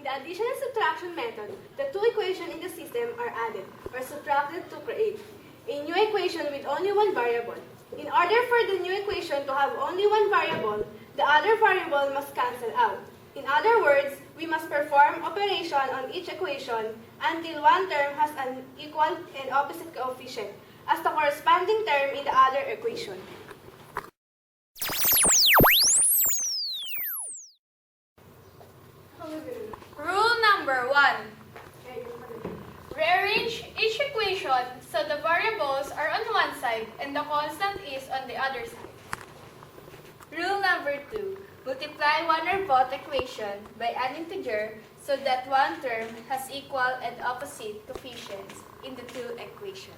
In the addition and subtraction method, the two equations in the system are added or subtracted to create a new equation with only one variable. In order for the new equation to have only one variable, the other variable must cancel out. In other words, we must perform operation on each equation until one term has an equal and opposite coefficient as the corresponding term in the other equation. Rule number 1. Rearrange each equation so the variables are on one side and the constant is on the other side. Rule number 2. Multiply one or both equation by an integer so that one term has equal and opposite coefficients in the two equations.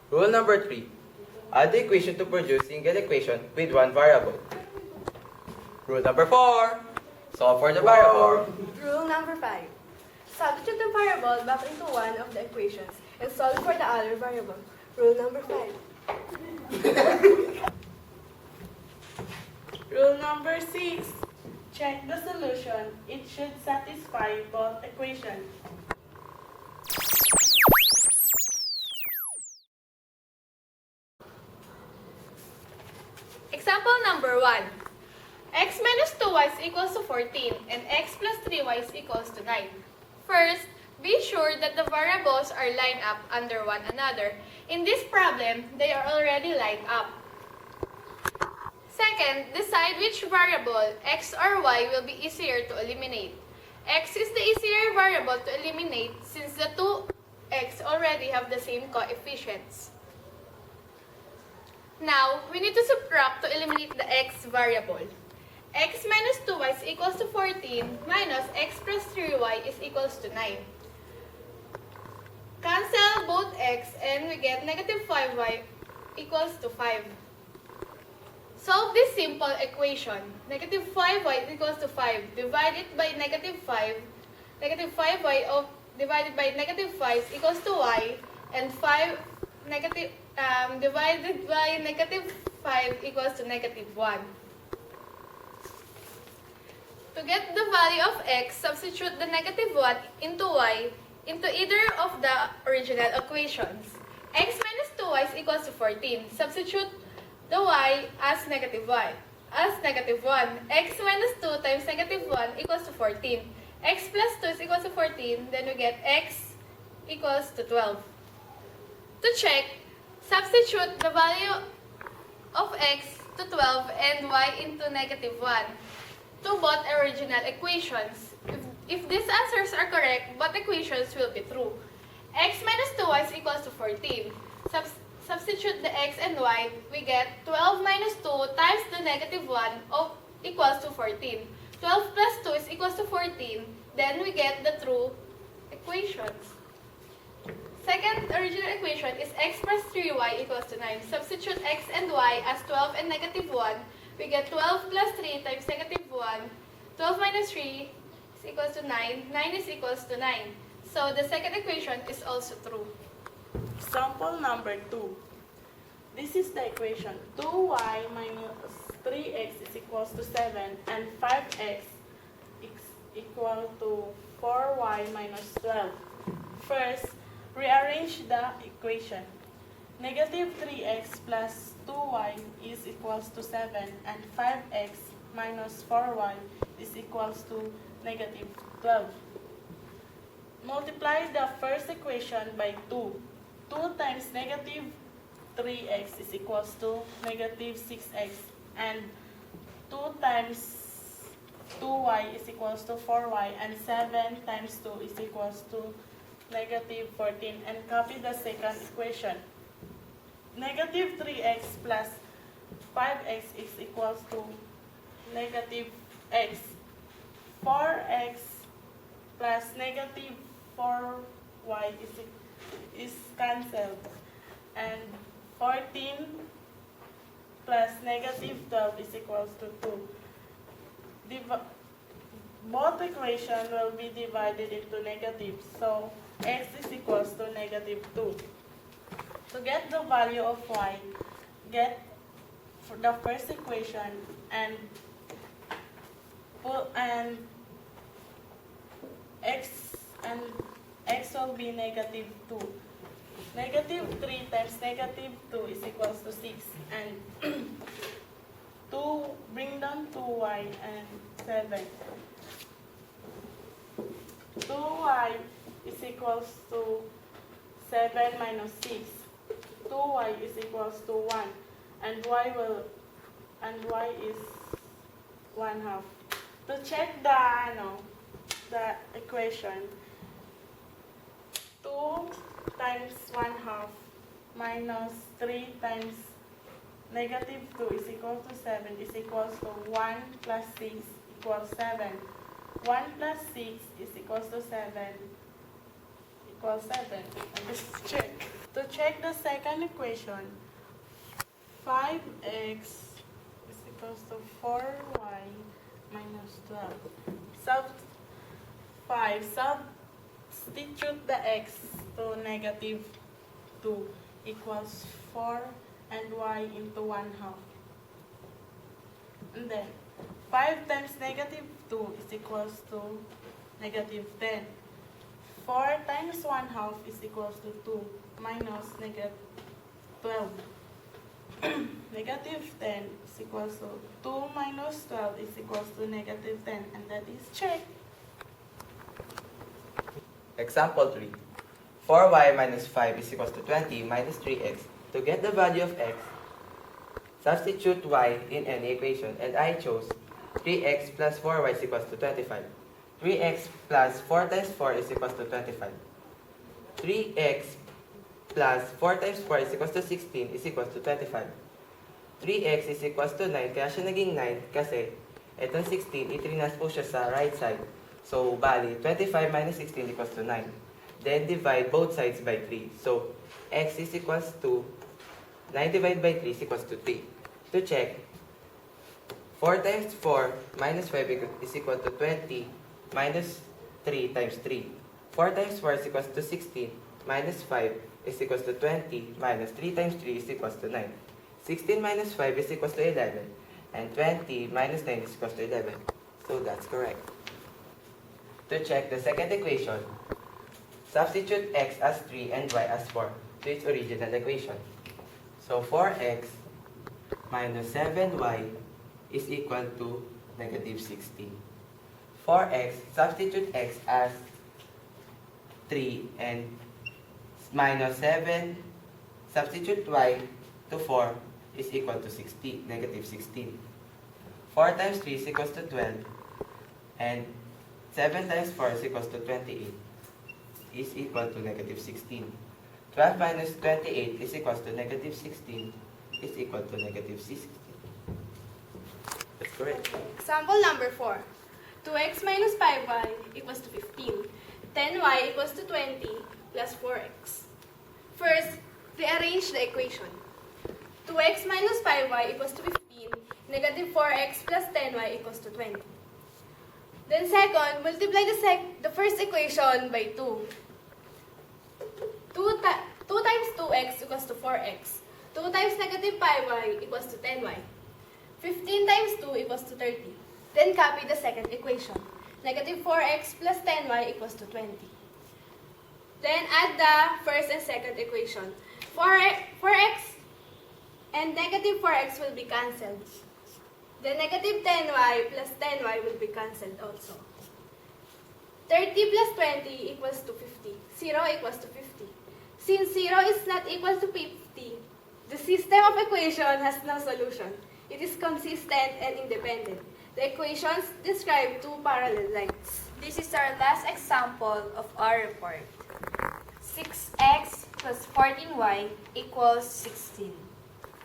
Rule number 3. Add the equation to produce single equation with one variable. Rule number 4. Solve for the variable. Rule number 5. Substitute the variable back into one of the equations and solve for the other variable. Rule number 5. Rule number 6. Check the solution. It should satisfy both equations. Example number 1. X minus 2y is equals to 14 and x plus 3y is equals to 9. First, be sure that the variables are lined up under one another. In this problem, they are already lined up. Second, decide which variable, x or y, will be easier to eliminate. X is the easier variable to eliminate since the two x already have the same coefficients. Now, we need to subtract to eliminate the x variable. X minus 2y is equals to 14 minus x plus 3y is equals to 9. Cancel both x and we get negative 5y equals to 5. Solve this simple equation. Negative 5y is equals to 5. Divide it by negative 5. Negative 5y divided by negative 5 is equals to y. And 5 divided by negative 5 equals to negative 1. To get the value of x, substitute the negative 1 into y into either of the original equations. X minus 2y is equals to 14. Substitute the y as negative y. As negative 1. X minus 2 times negative 1 equals to 14. X plus 2 is equals to 14. Then we get x equals to 12. To check, substitute the value of x to 12 and y into negative 1 to both original equations. If these answers are correct, both equations will be true. X minus 2y is equals to 14. Substitute the x and y, we get 12 minus 2 times the negative 1 equals to 14. 12 plus 2 is equals to 14. Then we get the true equations. Second original equation is x plus 3y equals to 9. Substitute x and y as 12 and negative 1. We get 12 plus 3 times negative 1. 12 minus 3 is equals to 9. 9 is equals to 9. So the second equation is also true. Example number 2. This is the equation. 2y minus 3x is equals to 7 and 5x is equal to 4y minus 12. First, rearrange the equation. Negative 3x plus 2y is equals to 7 and 5x minus 4y is equals to negative 12. Multiply the first equation by 2. 2 times negative 3x is equals to negative 6x and 2 times 2y is equals to 4y and 7 times 2 is equals to negative 14 and copy the second equation. Negative 3x plus 5x is equals to negative x. 4x plus negative 4y is cancelled. And 14 plus negative 12 is equals to 2. Both equations will be divided into negatives. So x is equals to negative 2. To get the value of y, get the first equation and and x will be negative 2. Negative 3 times negative 2 is equals to 6. And 2, bring down 2y and 7. 2y is equals to 7 minus 6. 2y is equals to 1. And y is 1/2. To check the equation, 2 times 1/2 minus 3 times negative 2 is equal to 7 is equals to 1 plus 6 equals 7. 1 plus 6 is equals to 7 equals 7. And this is check. To check the second equation, 5x is equals to 4y minus 12. Substitute the x to negative 2 equals 4 and y into 1/2. And then 5 times negative 2 is equals to negative 10. 4 times 1/2 is equals to 2 minus negative 12. Negative 10 is equals to 2 minus 12 is equals to negative 10, and that is check. Example 3. 4y minus 5 is equals to 20 minus 3x. To get the value of x, substitute y in any equation, and I chose 3x plus 4y is equals to 25. 3x plus 4 times 4 is equals to 25. 3x plus 4 times 4 is equals to 16 is equals to 25. 3x is equals to 9. Kaya siya naging 9 kasi itong 16, itrinas po siya sa right side. So, bali, 25 minus 16 equals to 9. Then, divide both sides by 3. So, x is equals to 9 divided by 3 is equals to 3. To check, 4 times 4 minus 5 is equal to 20 minus 3 times 3. 4 times 4 is equals to 16 minus 5 is equals to 20 minus 3 times 3 is equals to 9. 16 minus 5 is equals to 11. And 20 minus 9 is equals to 11. So that's correct. To check the second equation, substitute x as 3 and y as 4 to its original equation. So 4x minus 7y is equal to negative 16. 4x, substitute x as 3 and minus 7, substitute y to 4 is equal to 16, negative 16. 4 times 3 is equals to 12, and 7 times 4 is equals to 28, is equal to negative 16. 12 minus 28 is equals to negative 16, is equal to negative 16. That's correct. Example number 4. 2x minus 5y equals to 15. 10y equals to 20 plus 4x. First, rearrange the equation. 2x minus 5y equals to 15. Negative 4x plus 10y equals to 20. Then second, multiply the first equation by 2. 2 times 2x equals to 4x. 2 times negative 5y equals to 10y. 15 times 2 equals to 30. Then copy the second equation. Negative 4x plus 10y equals to 20. Then add the first and second equation. 4x and negative 4x will be cancelled. The negative 10y plus 10y will be cancelled also. 30 plus 20 equals to 50. 0 equals to 50. Since 0 is not equal to 50, the system of equation has no solution. It is consistent and independent. The equations describe two parallel lines. This is our last example of our report. 6x plus 14y equals 16.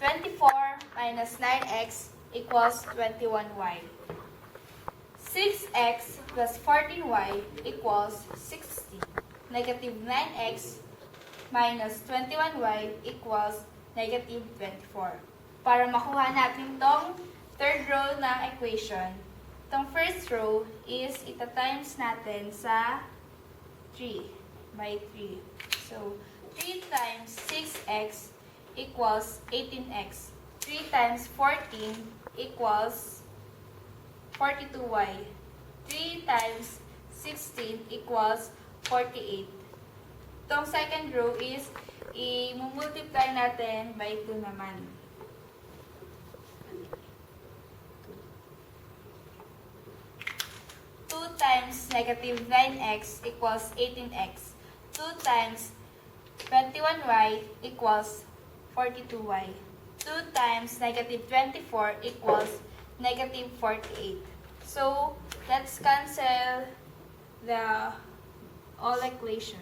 24 minus 9x equals 21y. 6x plus 14y equals 16. Negative 9x minus 21y equals negative 24. Para makuha natin tong third row na equation, tong first row is ita-times natin sa 3 by 3. So, 3 times 6x equals 18x. 3 times 14 equals 42y. 3 times 16 equals 48. Itong second row is i-multiply natin by 2 naman. 2 times negative 9x equals 18x. 2 times 21y equals 42y. 2 times negative 24 equals negative 48. So, let's cancel the all equation.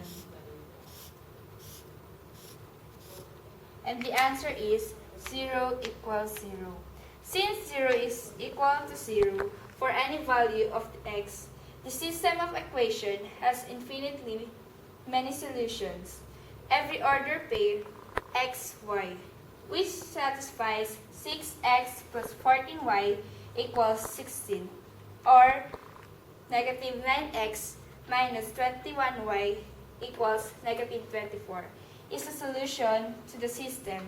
And the answer is 0 equals 0. Since 0 is equal to 0 for any value of x, the system of equation has infinitely many solutions. Every order pair x, y, which satisfies 6x plus 14y equals 16, or negative 9x minus 21y equals negative 24, is a solution to the system.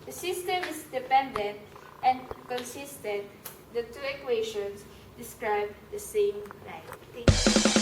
The system is dependent and consistent. The two equations describe the same line. Thank you.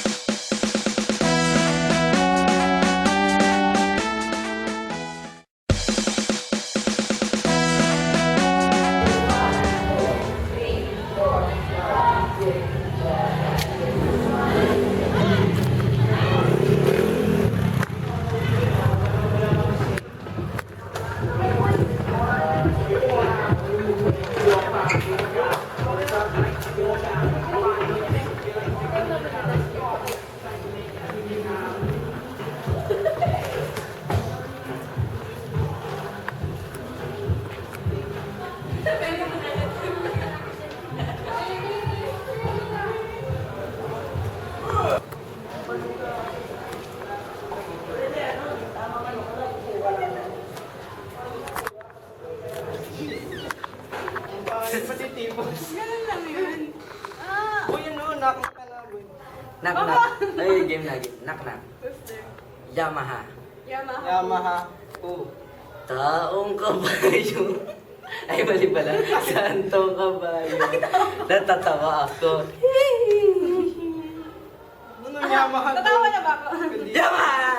Ganun lang yun. Uy, ano, knock ka lang. Knock, knock. Ay, game na, game. Knock, knock. Yamaha. Yamaha. Yamaha. Oh. Taong kabayo. Ay, mali pala. Santong kabayo. Natatawa ako. Ano Yamaha? Tatawa na ba ako? Yamaha!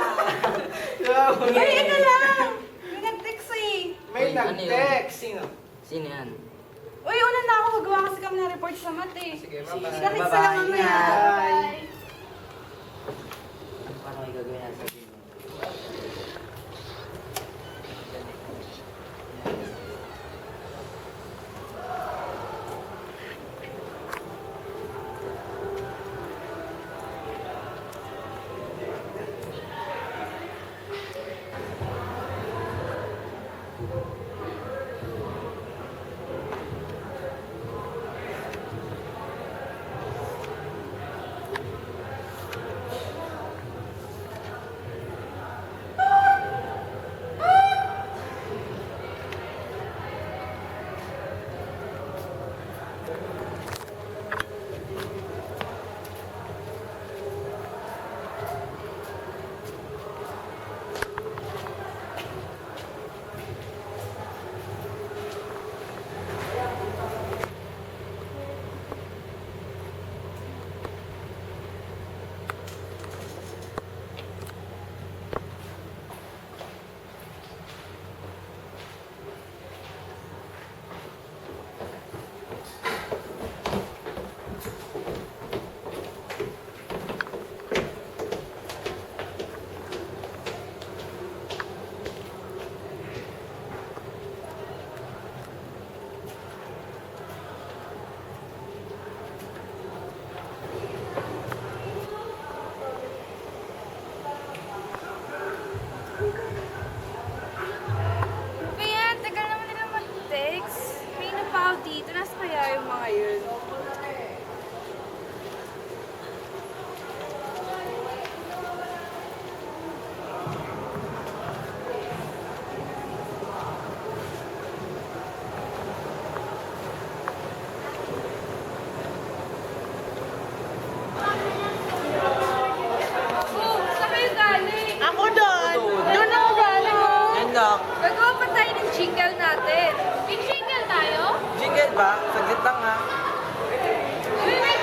Ay, ano lang! May nag-text eh. May Uy, ano nag-text. Sino? Sino yan? Uy, una na ako. Magawa kasi kami ng report sa mat eh. Sige, Sige, bye-bye. Nakita bye-bye. lang mamaya. Ingat. Bye. Paano kayo gagawin yan sa game? Kaya, tagal naman nila mag-text. May na pa ako dito. Nasa kaya yung mga yun? Oh, saan kayo galing? Ako doon! Doon ako galing, oh. Knock. Gagawa pa tayo ng jingle natin. May jingle tayo? Jingle ba? Saglit lang ha. Wait, wait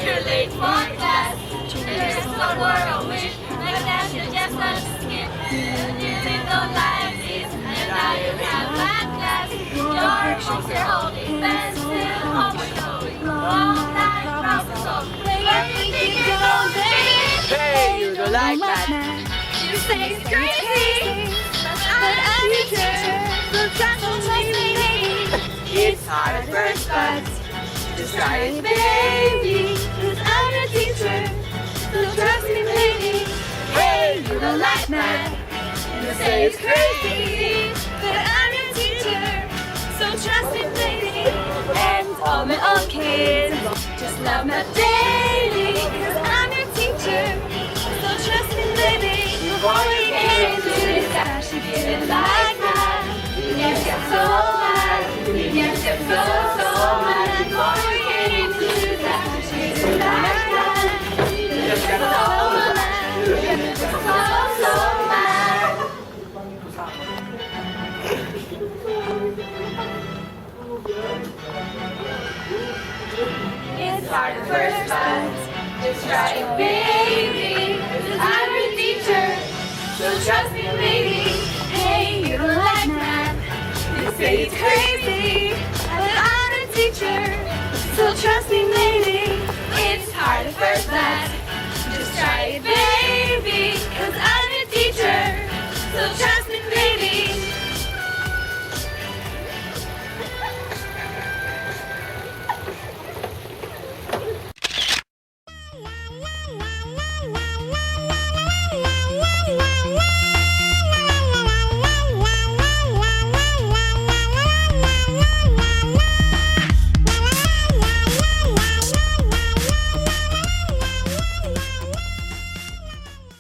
you're late for class. There's no more a wish, like that you just not skip. You don't like this, and now you have bad class. Your books are holding pencil, homework going long time, problem solving. Everything you don't think. Hey, you don't like that. You say it's crazy, but I'm your teacher, so trust me, It's hard at first, but just try it, baby, 'cause I'm your teacher, so trust me, baby. Hey, you don't like math, you say it's crazy, but I'm your teacher, so trust me, baby. And all my old kids just love math daily, 'cause I'm your teacher, so trust me, baby. Before you came to this class, you didn't like math, you get so mad, you get so mad. Before you came to this class, you didn't like math, you get so mad, you get so mad. It's hard at first, but just try it, baby, 'cause I'm your teacher, so trust me, baby. Hey, you don't like math, you say it's crazy, but I'm a teacher, so trust me, baby. It's hard at first, but